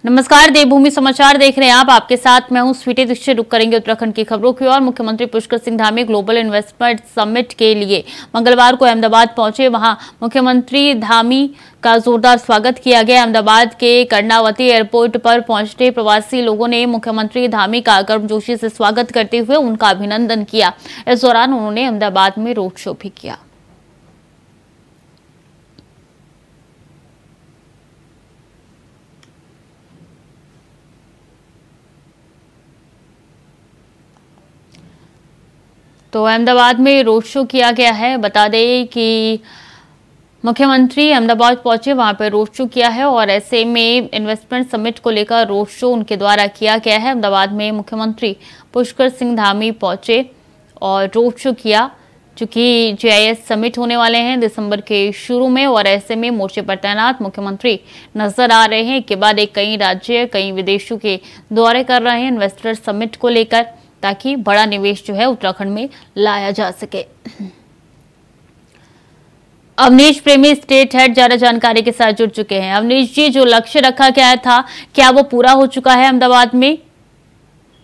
नमस्कार, देवभूमि समाचार देख रहे हैं आप। आपके साथ मैं हूं स्वीटी दीक्षित। रुक करेंगे उत्तराखंड की खबरों की ओर। मुख्यमंत्री Pushkar Singh Dhami global investment summit के लिए मंगलवार को अहमदाबाद पहुंचे। वहां मुख्यमंत्री धामी का जोरदार स्वागत किया गया। अहमदाबाद के कर्णावती एयरपोर्ट पर पहुंचते प्रवासी लोगों ने मुख्यमंत्री धामी का गर्मजोशी से स्वागत करते हुए उनका अभिनंदन किया। इस दौरान उन्होंने अहमदाबाद में रोड शो भी किया। तो अहमदाबाद में रोड शो किया गया है। बता दें कि मुख्यमंत्री अहमदाबाद पहुंचे, वहां पर रोड शो किया है और ऐसे में इन्वेस्टमेंट समिट को लेकर रोड शो उनके द्वारा किया गया है। अहमदाबाद में मुख्यमंत्री पुष्कर सिंह धामी पहुंचे और रोड शो किया। चूंकि GIS समिट होने वाले हैं दिसंबर के शुरू में और ऐसे में मोर्चे पर तैनात मुख्यमंत्री नजर आ रहे हैं। एक के बाद एक कई राज्य कई विदेशों के दौरे कर रहे हैं इन्वेस्टर समिट को लेकर, ताकि बड़ा निवेश जो है उत्तराखंड में लाया जा सके। अवनीश प्रेमी स्टेट हेड ज्यादा जानकारी के साथ जुड़ चुके हैं। अवनीश जी, जो लक्ष्य रखा गया था क्या वो पूरा हो चुका है अहमदाबाद में?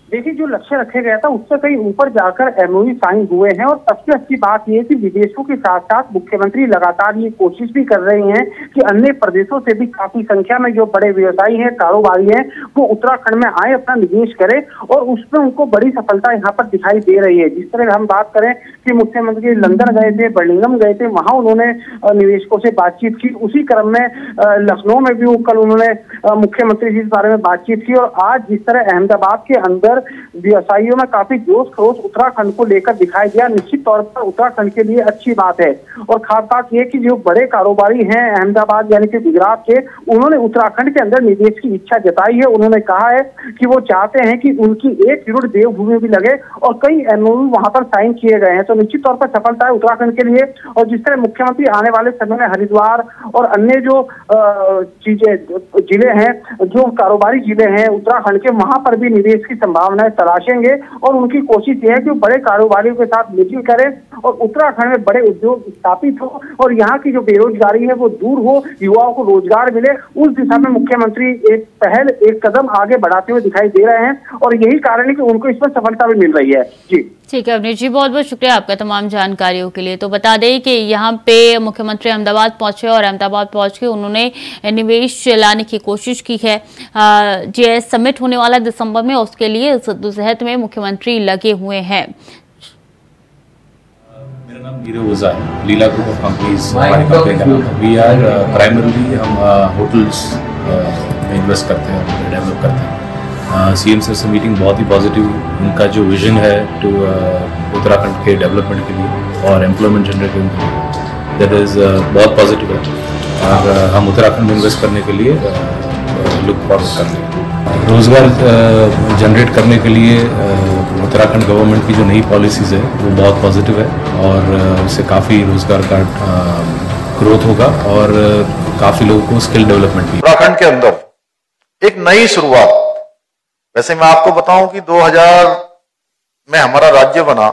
देखिए, जो लक्ष्य रखे गया था उससे कहीं ऊपर जाकर MOU साइन हुए हैं और सबसे अच्छी बात यह कि विदेशों के साथ साथ मुख्यमंत्री लगातार ये कोशिश भी कर रहे हैं कि अन्य प्रदेशों से भी काफी संख्या में जो बड़े व्यवसायी हैं, कारोबारी हैं, वो उत्तराखंड में आए, अपना निवेश करें और उसमें उनको बड़ी सफलता यहाँ पर दिखाई दे रही है। जिस तरह हम बात करें कि मुख्यमंत्री लंदन गए थे, बर्मिंघम गए थे, वहां उन्होंने निवेशकों से बातचीत की। उसी क्रम में लखनऊ में भी कल उन्होंने मुख्यमंत्री जी इस बारे में बातचीत की और आज जिस तरह अहमदाबाद के अंदर व्यवसायियों में काफी जोश खरोश उत्तराखंड को लेकर दिखाई दिया, निश्चित तौर पर उत्तराखंड के लिए अच्छी बात है। और खास बात यह कि जो बड़े कारोबारी हैं अहमदाबाद यानी कि गुजरात के, उन्होंने उत्तराखंड के अंदर निवेश की इच्छा जताई है। उन्होंने कहा है कि वो चाहते हैं कि उनकी 1 यूनिट देवभूमि भी लगे और कई MOU वहां पर साइन किए गए हैं। तो निश्चित तौर पर सफलता है उत्तराखंड के लिए। और जिस तरह मुख्यमंत्री आने वाले समय में हरिद्वार और अन्य जो जिले हैं, जो कारोबारी जिले हैं उत्तराखंड के, वहां पर भी निवेश की संभावनाएं तलाशेंगे और उनकी कोशिश यह है कि बड़े कारोबारियों के साथ मीटिंग करें और उत्तराखंड में बड़े उद्योग स्थापित हो और यहाँ की जो बेरोजगारी है वो दूर हो, युवाओं को रोजगार मिले। उस दिशा में मुख्यमंत्री एक पहल, एक कदम आगे बढ़ाते हुए दिखाई दे रहे हैं और यही कारण है कि उनको इसमें सफलता भी मिल रही है। जी ठीक है अवनीश जी, बहुत बहुत शुक्रिया आपका तमाम जानकारियों के लिए। तो बता दें कि यहाँ पे मुख्यमंत्री अहमदाबाद पहुंचे और अहमदाबाद पहुंच के उन्होंने निवेश लाने की कोशिश की है। GIS समिट होने वाला दिसंबर में, उसके लिए इस जद्दोजहद में मुख्यमंत्री लगे हुए हैं। मेरा नाम नीरव ओझा है, लीला ग्रुप ऑफ कंपनीज हमारी कंपनी का नाम है। वी आर प्राइमरली हम होटल्स में इन्वेस्ट करते हैं, डेवलप करते हैं। CM सर से मीटिंग बहुत ही पॉजिटिव, उनका जो विजन है टू उत्तराखंड के डेवलपमेंट के लिए और एम्प्लॉयमेंट जनरेट करने के लिए, दैट इज़ बहुत पॉजिटिव है और हम उत्तराखंड में इन्वेस्ट करने के लिए लुक फॉरवर्ड कर रहे हैं। रोज़गार जनरेट करने के लिए उत्तराखंड गवर्नमेंट की जो नई पॉलिसीज़ है वो बहुत पॉजिटिव है और उससे काफ़ी रोज़गार का ग्रोथ होगा और काफ़ी लोगों को स्किल डेवलपमेंट भी। उत्तराखंड के अंदर एक नई शुरुआत, वैसे मैं आपको बताऊं कि 2000 में हमारा राज्य बना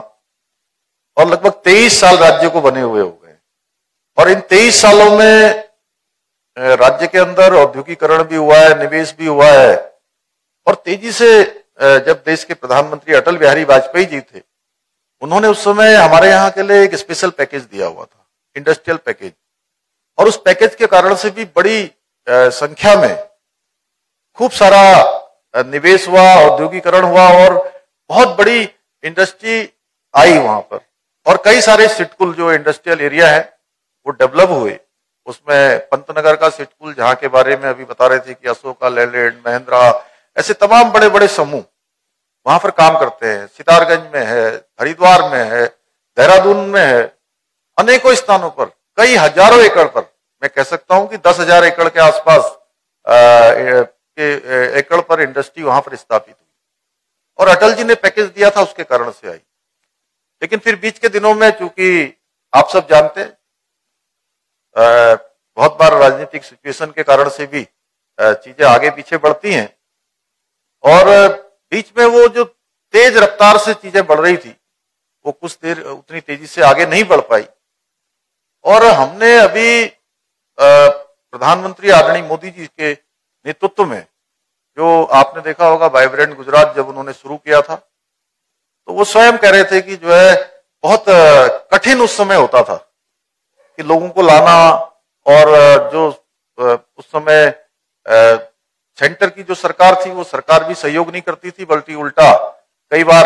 और लगभग 23 साल राज्य को बने हुए हो गए और इन 23 सालों में राज्य के अंदर औद्योगिकरण भी हुआ है, निवेश भी हुआ है और तेजी से जब देश के प्रधानमंत्री अटल बिहारी वाजपेयी जी थे, उन्होंने उस समय हमारे यहाँ के लिए एक स्पेशल पैकेज दिया हुआ था, इंडस्ट्रियल पैकेज, और उस पैकेज के कारण से भी बड़ी संख्या में खूब सारा निवेश हुआ, औद्योगिकरण हुआ और बहुत बड़ी इंडस्ट्री आई वहां पर और कई सारे सिटकुल जो इंडस्ट्रियल एरिया है वो डेवलप हुए। उसमें पंतनगर का सिटकुल, जहां के बारे में अभी बता रहे थे कि अशोका लेलैंड, महिंद्रा, ऐसे तमाम बड़े बड़े समूह वहां पर काम करते हैं। सितारगंज में है, हरिद्वार में है, देहरादून में है, अनेकों स्थानों पर कई हजारों एकड़ पर, मैं कह सकता हूं कि 10,000 एकड़ के आसपास एकड़ पर इंडस्ट्री वहां पर स्थापित हुई और अटल जी ने पैकेज दिया था उसके कारण से आई। लेकिन फिर बीच के दिनों में, चूंकि आप सब जानते हैं, बहुत बार राजनीतिक सिचुएशन के कारण से भी चीजें आगे पीछे बढ़ती हैं और बीच में वो जो तेज रफ्तार से चीजें बढ़ रही थी वो कुछ देर उतनी तेजी से आगे नहीं बढ़ पाई और हमने अभी प्रधानमंत्री आदरणीय मोदी जी के नेतृत्व में आपने देखा होगा वाइब्रेंट गुजरात जब उन्होंने शुरू किया था, तो वो स्वयं कह रहे थे कि जो है बहुत कठिन उस समय होता था कि लोगों को लाना, और जो उस समय सेंटर की जो सरकार थी वो सरकार भी सहयोग नहीं करती थी, बल्कि उल्टा कई बार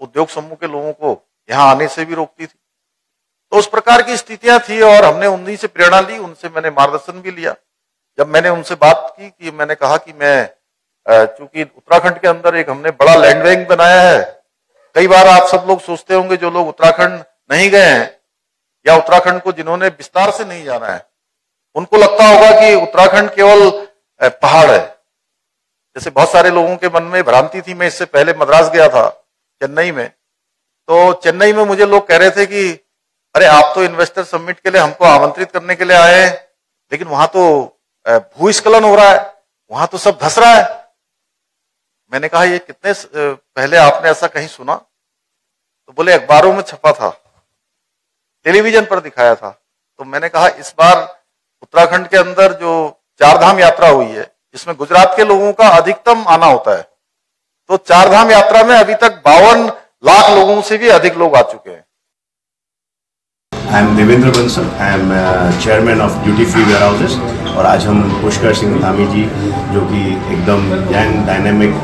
उद्योग समूह के लोगों को यहाँ आने से भी रोकती थी। तो उस प्रकार की स्थितियां थी और हमने उन्हीं से प्रेरणा ली, उनसे मैंने मार्गदर्शन भी लिया। जब मैंने उनसे बात की कि मैंने कहा कि मैं चूंकि उत्तराखंड के अंदर एक हमने बड़ा लैंड बैंक बनाया है, कई बार आप सब लोग सोचते होंगे जो लोग उत्तराखंड नहीं गए हैं या उत्तराखंड को जिन्होंने विस्तार से नहीं जाना है, उनको लगता होगा कि उत्तराखंड केवल पहाड़ है। जैसे बहुत सारे लोगों के मन में भ्रांति थी। मैं इससे पहले मद्रास गया था, चेन्नई में, तो चेन्नई में मुझे लोग कह रहे थे कि अरे आप तो इन्वेस्टर समिट के लिए हमको आमंत्रित करने के लिए आए हैं, लेकिन वहां तो भूस्खलन हो रहा है, वहां तो सब धस रहा है। मैंने कहा ये कितने पहले आपने ऐसा कहीं सुना? तो बोले अखबारों में छपा था, टेलीविजन पर दिखाया था। तो मैंने कहा इस बार उत्तराखंड के अंदर जो 4 धाम यात्रा हुई है, जिसमें गुजरात के लोगों का अधिकतम आना होता है, तो 4 धाम यात्रा में अभी तक 52 लाख लोगों से भी अधिक लोग आ चुके हैं। I am Devendra Bansal, I am chairman of duty free warehouses. और आज हम पुष्कर सिंह धामी जी, जो कि एकदम यंग डायनेमिक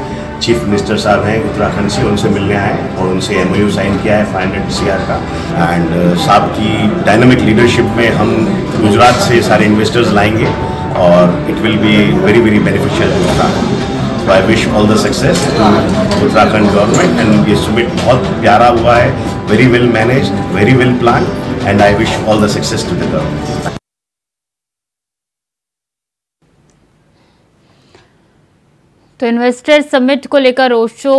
चीफ मिनिस्टर साहब हैं उत्तराखंड से, उनसे मिलने आए और उनसे MOU साइन किया है 500 CR का। एंड साहब की डायनेमिक लीडरशिप में हम गुजरात से सारे इन्वेस्टर्स लाएंगे और it will be very very beneficial to Uttarakhand. So I wish all the success to Uttarakhand government, and ये summit बहुत प्यारा हुआ है, very well managed, very well planned, and I wish all the success to the government. तो investor summit को लेकर road show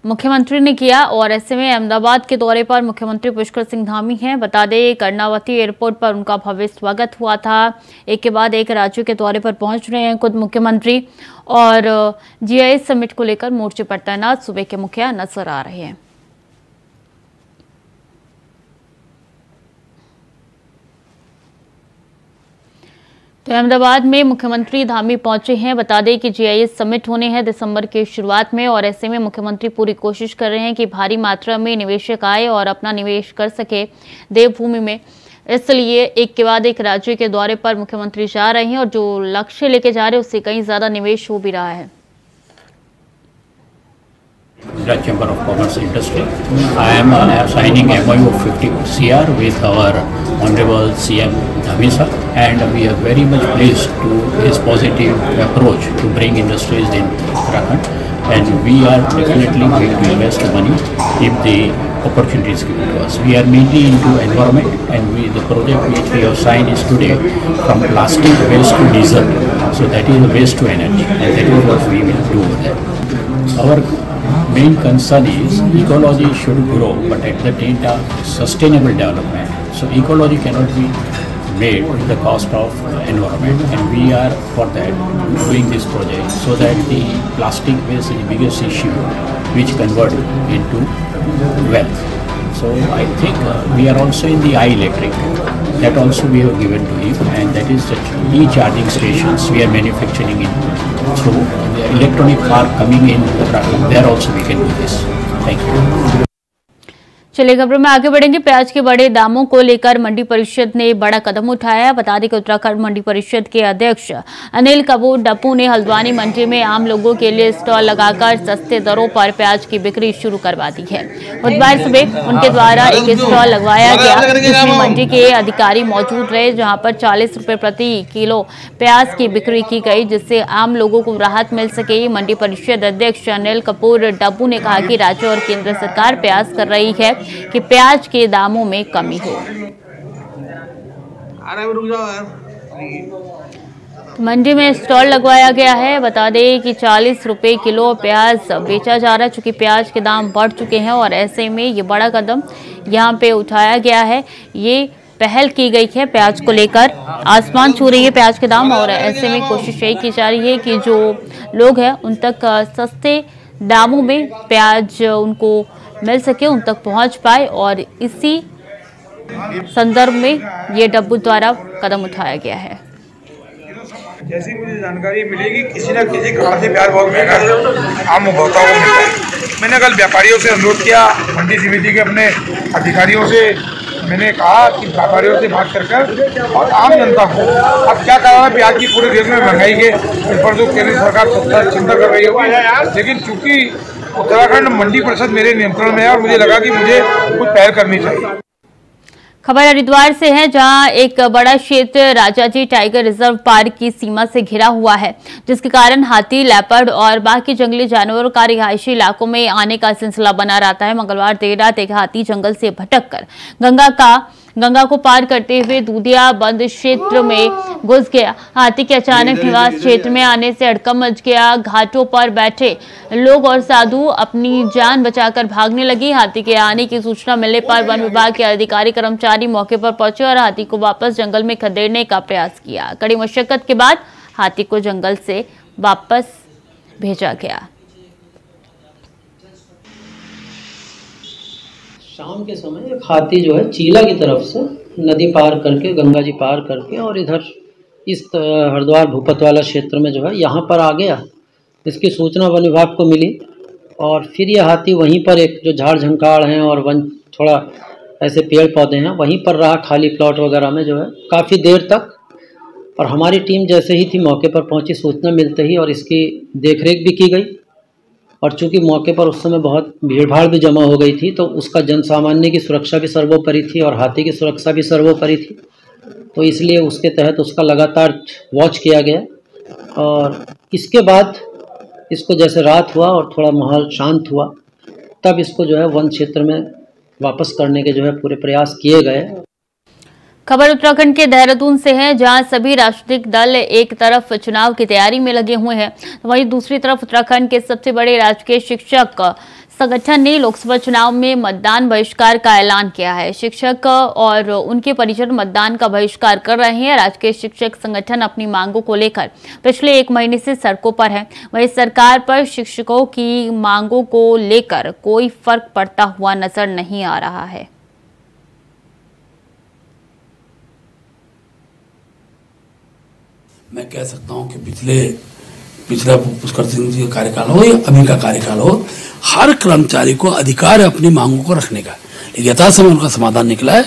मुख्यमंत्री ने किया और ऐसे में अहमदाबाद के दौरे पर मुख्यमंत्री पुष्कर सिंह धामी हैं। बता दें कर्णावती एयरपोर्ट पर उनका भव्य स्वागत हुआ था। एक के बाद एक राज्यों के दौरे पर पहुंच रहे हैं खुद मुख्यमंत्री और GIS समिट को लेकर मोर्चे पर तैनात सूबे के मुखिया नजर आ रहे हैं। तो अहमदाबाद में मुख्यमंत्री धामी पहुंचे हैं। बता दें कि GIS समिट होने हैं दिसंबर की शुरुआत में और ऐसे में मुख्यमंत्री पूरी कोशिश कर रहे हैं कि भारी मात्रा में निवेशक आए और अपना निवेश कर सके देवभूमि में। इसलिए एक के बाद एक राज्य के दौरे पर मुख्यमंत्री जा रहे हैं और जो लक्ष्य लेके जा रहे हैं उससे कहीं ज्यादा निवेश हो भी रहा है। Gujarat Chamber of Commerce Industry. I am signing MOU of 50 CR with our Honorable CM Dhami sir, and we are very much pleased to his positive approach to bring industries in Uttarakhand, and we are definitely going to invest money if the opportunity is given to us. We are mainly into environment, and the project which we have signed is today from plastic waste to diesel, so that is the waste to energy, and that is what we will do with that. Our main concern is ecology should grow, but at the same time sustainable development. So ecology cannot be made at the cost of environment, and we are for that doing this project so that the plastic waste is the biggest issue which convert into wealth. So I think we are also in the electric, that also we have given to him, and that is the e-charging stations we are manufacturing in through the electronic park coming in Uttarakhand. There also we can do this. Thank you. चलिए खबरों में आगे बढ़ेंगे। प्याज के बढ़े दामों को लेकर मंडी परिषद ने बड़ा कदम उठाया। बता दें कि उत्तराखंड मंडी परिषद के अध्यक्ष अनिल कपूर डप्पू ने हल्द्वानी मंडी में आम लोगों के लिए स्टॉल लगाकर सस्ते दरों पर प्याज की बिक्री शुरू करवा दी है। बुधवार सुबह उनके द्वारा एक स्टॉल लगवाया गया जिसमें मंडी के अधिकारी मौजूद रहे, जहां पर 40 रुपए प्रति किलो प्याज की बिक्री की गई, जिससे आम लोगों को राहत मिल सके। मंडी परिषद अध्यक्ष अनिल कपूर डप्पू ने कहा कि राज्य और केंद्र सरकार प्रयास कर रही है कि प्याज के दामों में कमी हो। मंडी में स्टॉल लगवाया गया है। बता दें कि 40 रुपए किलो प्याज बेचा जा रहा है, चूंकि प्याज के दाम बढ़ चुके हैं और ऐसे में ये बड़ा कदम यहाँ पे उठाया गया है। ये पहल की गई है प्याज को लेकर, आसमान छू रही है प्याज के दाम और ऐसे में कोशिश यही की जा रही है कि जो लोग हैं उन तक सस्ते दामों में प्याज उनको मिल सके, उन तक पहुंच पाए और इसी संदर्भ में ये डब्बू द्वारा कदम उठाया गया है। जैसी मुझे जानकारी मिलेगी किसी न किसी कारण से प्याज बहुत महंगा है, आम उपभोक्ताओं को मिलता है। मैंने कल व्यापारियों से अनुरोध किया, मंडी समिति के अपने अधिकारियों से मैंने कहा कि व्यापारियों से बात कर और आम जनता को अब क्या कारण है प्याज की पूरे देश में महंगाई के इस पर जो केंद्र सरकार चिंता कर रही होगी, लेकिन चूंकि उत्तराखंड मंडी परिषद मेरे नियंत्रण में है और मुझे लगा कि मुझे कुछ पहल करनी चाहिए। खबर हरिद्वार से है, जहां एक बड़ा क्षेत्र राजाजी टाइगर रिजर्व पार्क की सीमा से घिरा हुआ है, जिसके कारण हाथी, लेपर्ड और बाकी जंगली जानवरों का रिहायशी इलाकों में आने का सिलसिला बना रहता है। मंगलवार देर रात एक हाथी जंगल से भटककर गंगा को पार करते हुए दूधिया बंद क्षेत्र में घुस गया। हाथी के अचानक निवास क्षेत्र में आने से हड़कंप मच गया। घाटों पर बैठे लोग और साधु अपनी जान बचाकर भागने लगी। हाथी के आने की सूचना मिलने पर वन विभाग के अधिकारी कर्मचारी मौके पर पहुंचे और हाथी को वापस जंगल में खदेड़ने का प्रयास किया। कड़ी मशक्कत के बाद हाथी को जंगल से वापस भेजा गया। शाम के समय एक हाथी जो है चीला की तरफ से नदी पार करके, गंगा जी पार करके और इधर इस हरिद्वार भूपत वाला क्षेत्र में जो है यहाँ पर आ गया। इसकी सूचना वन विभाग को मिली और फिर यह हाथी वहीं पर एक जो झाड़ झंकाड़ हैं और वन थोड़ा ऐसे पेड़ पौधे हैं वहीं पर रहा, खाली प्लॉट वगैरह में जो है काफ़ी देर तक। और हमारी टीम जैसे ही थी मौके पर पहुंची सूचना मिलते ही और इसकी देखरेख भी की गई। और चूंकि मौके पर उस समय बहुत भीड़भाड़ भी जमा हो गई थी तो उसका जन सामान्य की सुरक्षा भी सर्वोपरि थी और हाथी की सुरक्षा भी सर्वोपरि थी, तो इसलिए उसके तहत उसका लगातार वॉच किया गया। और इसके बाद इसको जैसे रात हुआ और थोड़ा माहौल शांत हुआ तब इसको जो है वन क्षेत्र में वापस करने के जो है पूरे प्रयास किए गए। खबर उत्तराखंड के देहरादून से है, जहां सभी राजनीतिक दल एक तरफ चुनाव की तैयारी में लगे हुए हैं, वहीं दूसरी तरफ उत्तराखंड के सबसे बड़े राजकीय शिक्षक संगठन ने लोकसभा चुनाव में मतदान बहिष्कार का ऐलान किया है। शिक्षक और उनके परिजन मतदान का बहिष्कार कर रहे हैं। राजकीय शिक्षक संगठन अपनी मांगों को लेकर पिछले 1 महीने से सड़कों पर है। वहीं सरकार पर शिक्षकों की मांगों को लेकर कोई फर्क पड़ता हुआ नजर नहीं आ रहा है। मैं कह सकता हूं कि पिछला पुष्कर सिंह जी का कार्यकाल हो या अभी का कार्यकाल हो, हर कर्मचारी को अधिकार है अपनी मांगों को रखने का। यथासमय उनका समाधान निकला है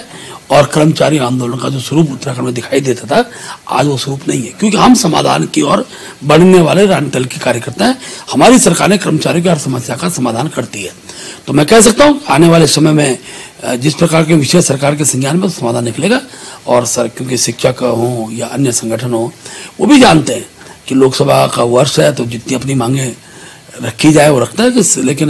और कर्मचारी आंदोलन का जो स्वरूप उत्तराखंड में दिखाई देता था आज वो स्वरूप नहीं है, क्योंकि हम समाधान की ओर बढ़ने वाले राजनीतिक दल के कार्यकर्ता हैं। हमारी सरकार ने कर्मचारियों की हर समस्या का समाधान करती है। तो मैं कह सकता हूँ आने वाले समय में जिस प्रकार के विषय सरकार के संज्ञान में समाधान निकलेगा। और सर क्योंकि शिक्षक हों या अन्य संगठन हो वो भी जानते हैं कि लोकसभा का वर्ष है तो जितनी अपनी मांगे रखी जाए वो रखता है, लेकिन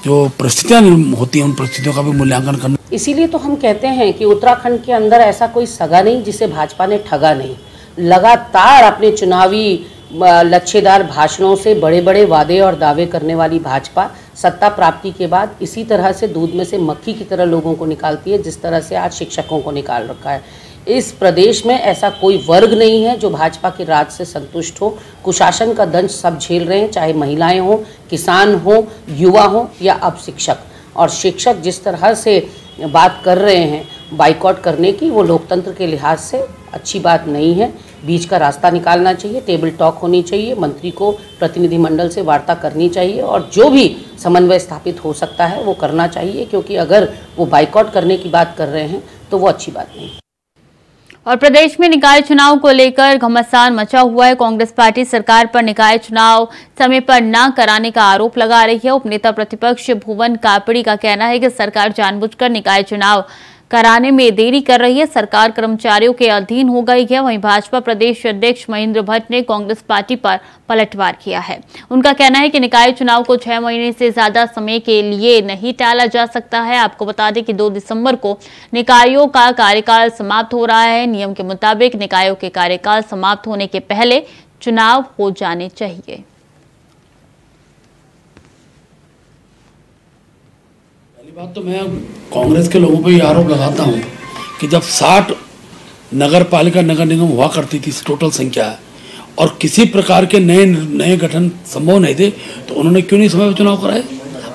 जो परिस्थितियां होती हैं उन परिस्थितियों का भी मूल्यांकन करना। इसीलिए तो हम कहते हैं कि उत्तराखंड के अंदर ऐसा कोई सगा नहीं जिसे भाजपा ने ठगा नहीं। लगातार अपने चुनावी लच्छेदार भाषणों से बड़े बड़े वादे और दावे करने वाली भाजपा सत्ता प्राप्ति के बाद इसी तरह से दूध में से मक्खी की तरह लोगों को निकालती है, जिस तरह से आज शिक्षकों को निकाल रखा है। इस प्रदेश में ऐसा कोई वर्ग नहीं है जो भाजपा के राज से संतुष्ट हो। कुशासन का दंश सब झेल रहे हैं, चाहे महिलाएं हों, किसान हों, युवा हों या अब शिक्षक। और शिक्षक जिस तरह से बात कर रहे हैं बाइकआउट करने की, वो लोकतंत्र के लिहाज से अच्छी बात नहीं है। बीच का रास्ता निकालना चाहिए, टेबल टॉक होनी चाहिए, मंत्री को प्रतिनिधिमंडल से वार्ता करनी चाहिए और जो भी समन्वय स्थापित हो सकता है वो करना चाहिए, क्योंकि अगर वो बाइकआउट करने की बात कर रहे हैं तो वो अच्छी बात नहीं। और प्रदेश में निकाय चुनाव को लेकर घमासान मचा हुआ है। कांग्रेस पार्टी सरकार पर निकाय चुनाव समय पर न कराने का आरोप लगा रही है। उपनेता प्रतिपक्ष भुवन कापड़ी का कहना है कि सरकार जानबूझकर निकाय चुनाव कराने में देरी कर रही है, सरकार कर्मचारियों के अधीन हो गई है। वहीं भाजपा प्रदेश अध्यक्ष महेंद्र भट्ट ने कांग्रेस पार्टी पर पलटवार किया है। उनका कहना है कि निकाय चुनाव को 6 महीने से ज्यादा समय के लिए नहीं टाला जा सकता है। आपको बता दें कि 2 दिसंबर को निकायों का कार्यकाल समाप्त हो रहा है। नियम के मुताबिक निकायों के कार्यकाल समाप्त होने के पहले चुनाव हो जाने चाहिए। बात तो मैं कांग्रेस के लोगों पे ये आरोप लगाता हूँ कि जब 60 नगर पालिका नगर निगम हुआ करती थी टोटल संख्या और किसी प्रकार के नए गठन संभव नहीं थे तो उन्होंने क्यों नहीं समय पर चुनाव कराए।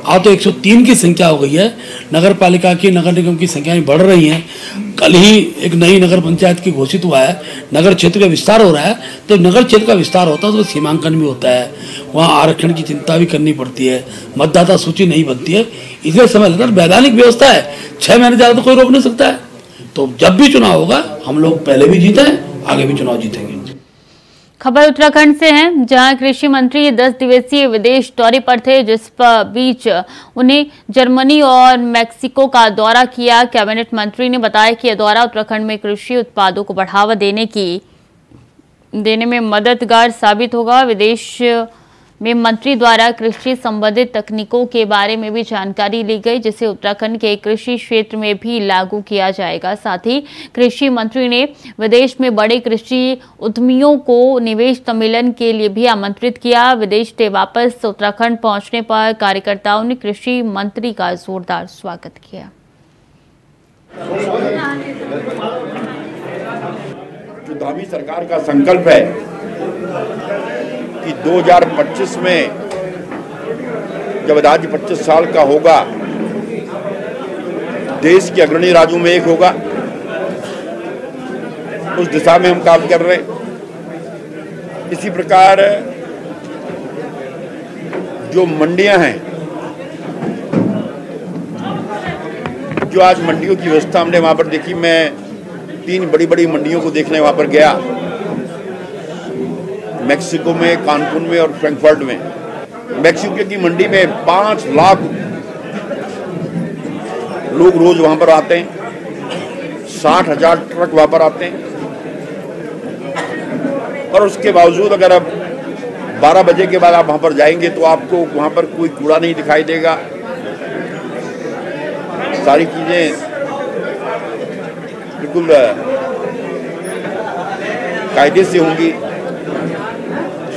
आज तो 103 की संख्या हो गई है। नगर पालिका की, नगर निगम की संख्याएं बढ़ रही हैं। कल ही एक नई नगर पंचायत की घोषित हुआ है, नगर क्षेत्र का विस्तार हो रहा है। तो नगर क्षेत्र का विस्तार होता है तो सीमांकन भी होता है, वहाँ आरक्षण की चिंता भी करनी पड़ती है, मतदाता सूची नहीं बनती है, इसलिए समय लगता है। वैधानिक व्यवस्था है, 6 महीने ज़्यादा तो कोई रोक नहीं सकता है। तो जब भी चुनाव होगा, हम लोग पहले भी जीते हैं, आगे भी चुनाव जीतेंगे। खबर उत्तराखंड से है, जहां कृषि मंत्री 10 दिवसीय विदेश दौरे पर थे, जिस पर बीच उन्हें जर्मनी और मैक्सिको का दौरा किया। कैबिनेट मंत्री ने बताया कि यह दौरा उत्तराखंड में कृषि उत्पादों को बढ़ावा देने में मददगार साबित होगा। विदेश में मंत्री द्वारा कृषि संबंधित तकनीकों के बारे में भी जानकारी ली गई, जिसे उत्तराखंड के कृषि क्षेत्र में भी लागू किया जाएगा। साथ ही कृषि मंत्री ने विदेश में बड़े कृषि उद्यमियों को निवेश सम्मेलन के लिए भी आमंत्रित किया। विदेश से वापस उत्तराखंड पहुंचने पर कार्यकर्ताओं ने कृषि मंत्री का जोरदार स्वागत किया। जो धामी सरकार का संकल्प है कि 2025 में जब राज्य 25 साल का होगा, देश के अग्रणी राज्यों में एक होगा, उस दिशा में हम काम कर रहे हैं। इसी प्रकार जो मंडियां हैं, जो आज मंडियों की व्यवस्था हमने वहां पर देखी, मैं 3 बड़ी बड़ी मंडियों को देखने वहां पर गया, मैक्सिको में, कानपुर में और फ्रैंकफर्ट में। मैक्सिको की मंडी में 5 लाख लोग रोज वहां पर आते हैं, 60,000 ट्रक वहां पर आते हैं। और उसके बावजूद अगर अब 12 बजे के बाद आप वहां पर जाएंगे तो आपको वहां पर कोई कूड़ा नहीं दिखाई देगा, सारी चीजें बिल्कुल कायदे से होंगी।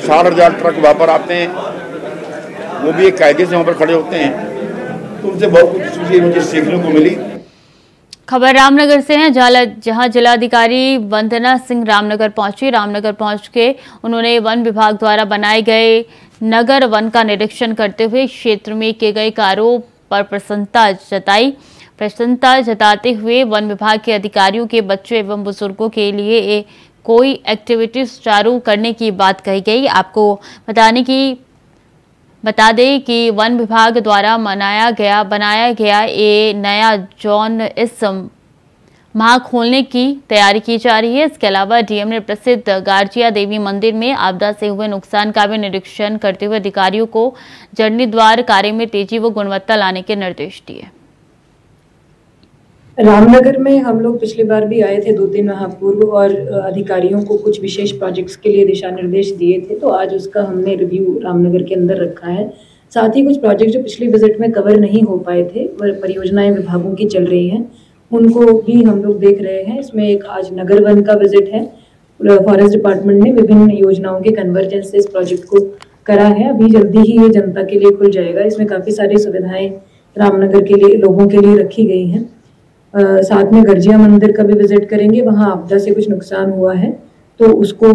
60,000 ट्रक वहां पर आते हैं, वो भी एक कायदे से वहां पर खड़े होते हैं। तो उनसे बहुत कुछ चीजें मुझे सीखने को मिली। खबर रामनगर से है, जहां जिलाधिकारी वंदना सिंह रामनगर पहुंची। रामनगर पहुंच के उन्होंने वन विभाग द्वारा बनाए गए नगर वन का निरीक्षण करते हुए क्षेत्र में किए गए कार्यों पर प्रसन्नता जताते हुए वन विभाग के अधिकारियों के बच्चों एवं बुजुर्गों के लिए कोई एक्टिविटीज चालू करने की बात कही गई। आपको बता दें कि वन विभाग द्वारा बनाया गया ये नया जोन इस माह खोलने की तैयारी की जा रही है। इसके अलावा डीएम ने प्रसिद्ध गार्जिया देवी मंदिर में आपदा से हुए नुकसान का भी निरीक्षण करते हुए अधिकारियों को जीर्णोद्धार कार्य में तेजी व गुणवत्ता लाने के निर्देश दिए। रामनगर में हम लोग पिछली बार भी आए थे 2-3 माह पूर्व और अधिकारियों को कुछ विशेष प्रोजेक्ट्स के लिए दिशा निर्देश दिए थे, तो आज उसका हमने रिव्यू रामनगर के अंदर रखा है। साथ ही कुछ प्रोजेक्ट जो पिछली विजिट में कवर नहीं हो पाए थे, परियोजनाएं विभागों की चल रही हैं, उनको भी हम लोग देख रहे हैं। इसमें एक आज नगर वन का विजिट है। फॉरेस्ट डिपार्टमेंट ने विभिन्न योजनाओं के कन्वर्जेंस से इस प्रोजेक्ट को करा है। अभी जल्दी ही ये जनता के लिए खुल जाएगा। इसमें काफ़ी सारी सुविधाएं रामनगर के लिए लोगों के लिए रखी गई हैं। साथ में गर्जिया मंदिर का भी विजिट करेंगे। वहाँ आपदा से कुछ नुकसान हुआ है तो उसको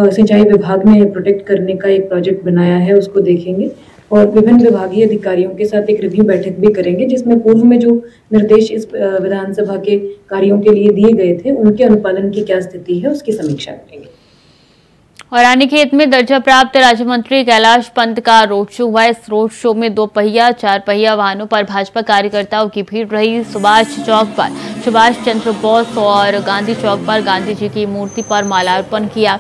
सिंचाई विभाग ने प्रोटेक्ट करने का एक प्रोजेक्ट बनाया है, उसको देखेंगे और विभिन्न विभागीय अधिकारियों के साथ एक रिव्यू बैठक भी करेंगे, जिसमें पूर्व में जो निर्देश इस विधानसभा के कार्यों के लिए दिए गए थे उनके अनुपालन की क्या स्थिति है उसकी समीक्षा करेंगे। और रानीखेत में दर्जा प्राप्त राज्य मंत्री कैलाश पंत का रोड शो हुआ। इस रोड शो में 2 पहिया 4 पहिया वाहनों पर भाजपा कार्यकर्ताओं की भीड़ रही। सुभाष चौक पर सुभाष चंद्र बोस और गांधी चौक पर गांधी जी की मूर्ति पर माल्यार्पण किया।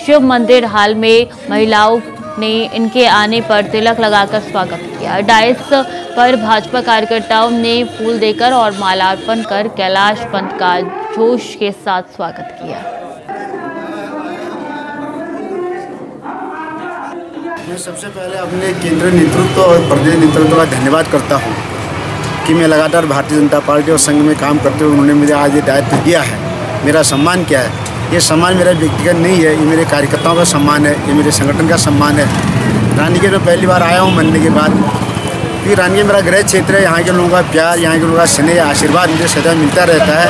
शिव मंदिर हाल में महिलाओं ने इनके आने पर तिलक लगाकर स्वागत किया। डाइस पर भाजपा कार्यकर्ताओं ने फूल देकर और माल्यार्पण कर कैलाश पंत का जोश के साथ स्वागत किया। मैं सबसे पहले अपने केंद्रीय नेतृत्व और प्रदेश नेतृत्व का धन्यवाद करता हूं कि मैं लगातार भारतीय जनता पार्टी और संघ में काम करते हुए उन्होंने मुझे आज ये दायित्व दिया है। मेरा सम्मान क्या है? ये सम्मान मेरा व्यक्तिगत नहीं है, ये मेरे कार्यकर्ताओं का सम्मान है, ये मेरे संगठन का सम्मान है। रानीखेत में पहली बार आया हूँ बनने के बाद, क्योंकि रानीखेत मेरा गृह क्षेत्र है। यहाँ के लोगों का प्यार, यहाँ के लोगों का स्नेह, आशीर्वाद मुझे सदा मिलता रहता है।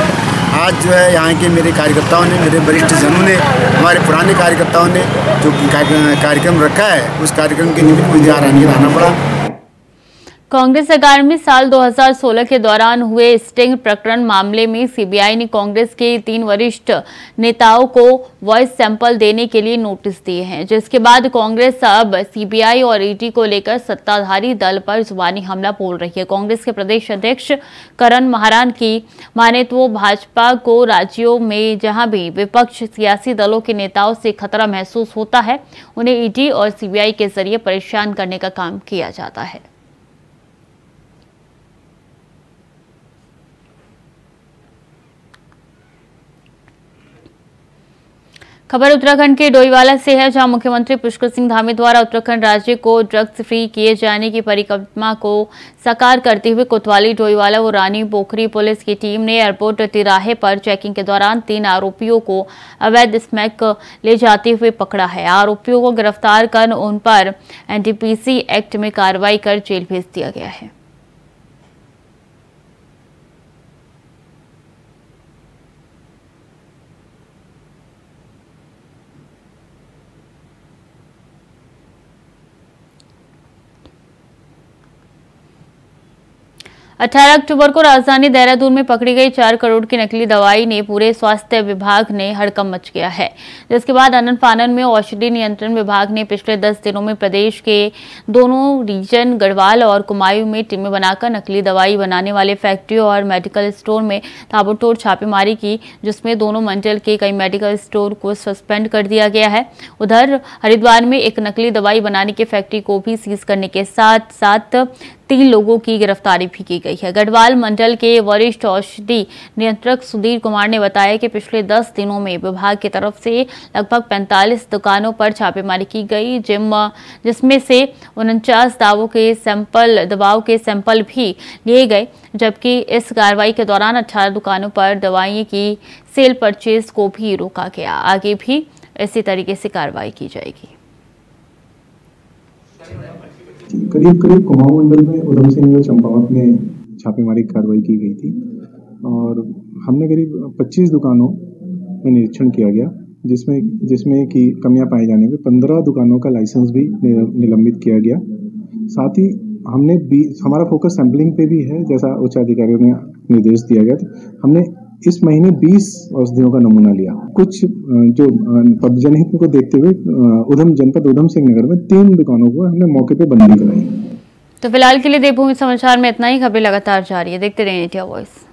आज जो है यहाँ के मेरे कार्यकर्ताओं ने, मेरे वरिष्ठ जनों ने, हमारे पुराने कार्यकर्ताओं ने जो कार्यक्रम रखा है उस कार्यक्रम के निमित्त मुझे रानीखेत आना पड़ा। कांग्रेस सरकार में साल 2016 के दौरान हुए स्टिंग प्रकरण मामले में सीबीआई ने कांग्रेस के 3 वरिष्ठ नेताओं को वॉइस सैंपल देने के लिए नोटिस दिए हैं, जिसके बाद कांग्रेस अब सीबीआई और ईडी को लेकर सत्ताधारी दल पर जुबानी हमला बोल रही है। कांग्रेस के प्रदेश अध्यक्ष करण महारान की माने तो भाजपा को राज्यों में जहां भी विपक्ष सियासी दलों के नेताओं से खतरा महसूस होता है, उन्हें ईडी और सीबीआई के जरिए परेशान करने का काम किया जाता है। खबर उत्तराखंड के डोईवाला से है, जहां मुख्यमंत्री पुष्कर सिंह धामी द्वारा उत्तराखंड राज्य को ड्रग्स फ्री किए जाने की परिकल्पना को साकार करते हुए कोतवाली, डोईवाला और रानी पोखरी पुलिस की टीम ने एयरपोर्ट तिराहे पर चेकिंग के दौरान 3 आरोपियों को अवैध स्मैक ले जाते हुए पकड़ा है। आरोपियों को गिरफ्तार कर उन पर एनडीपीसी एक्ट में कार्रवाई कर जेल भेज दिया गया है। 18 अक्टूबर को राजधानी देहरादून में पकड़ी गई 4 करोड़ की नकली दवाई ने पूरे स्वास्थ्य विभाग ने हड़कंप मच गया है, जिसके बाद आनन फानन में औषधि नियंत्रण विभाग ने पिछले 10 दिनों में प्रदेश के दोनों रीजन गढ़वाल और कुमायूं में टीमें बनाकर नकली दवाई बनाने वाले फैक्ट्री और मेडिकल स्टोर में ताबड़तोड़ छापेमारी की, जिसमें दोनों मंडल के कई मेडिकल स्टोर को सस्पेंड कर दिया गया है। उधर हरिद्वार में एक नकली दवाई बनाने की फैक्ट्री को भी सीज करने के साथ साथ 3 लोगों की गिरफ्तारी भी की गई है। गढ़वाल मंडल के वरिष्ठ औषधि नियंत्रक सुधीर कुमार ने बताया कि पिछले 10 दिनों में विभाग की तरफ से लगभग 45 दुकानों पर छापेमारी की गई, जिसमें से 49 दवाओं के सैंपल भी लिए गए, जबकि इस कार्रवाई के दौरान 18 दुकानों पर दवाइयों की सेल परचेज को भी रोका गया। आगे भी इसी तरीके से कार्रवाई की जाएगी। करीब कुमाऊं मंडल में उधम सिंह नगर चंपावत में छापेमारी कार्रवाई की गई थी और हमने करीब 25 दुकानों में निरीक्षण किया गया, जिसमें कि कमियां पाए जाने पे 15 दुकानों का लाइसेंस भी निलंबित किया गया। साथ ही हमारा फोकस सैंपलिंग पे भी है, जैसा उच्च अधिकारियों ने निर्देश दिया गया था। हमने इस महीने 20 औषधियों का नमूना लिया। कुछ जो जनहित को देखते हुए जनपद उधम सिंह नगर में 3 दुकानों को हमने मौके पे बंदी कराई। तो फिलहाल के लिए देवभूमि समाचार में इतना ही। खबरें लगातार जारी है, देखते रहिए इंडिया वॉइस।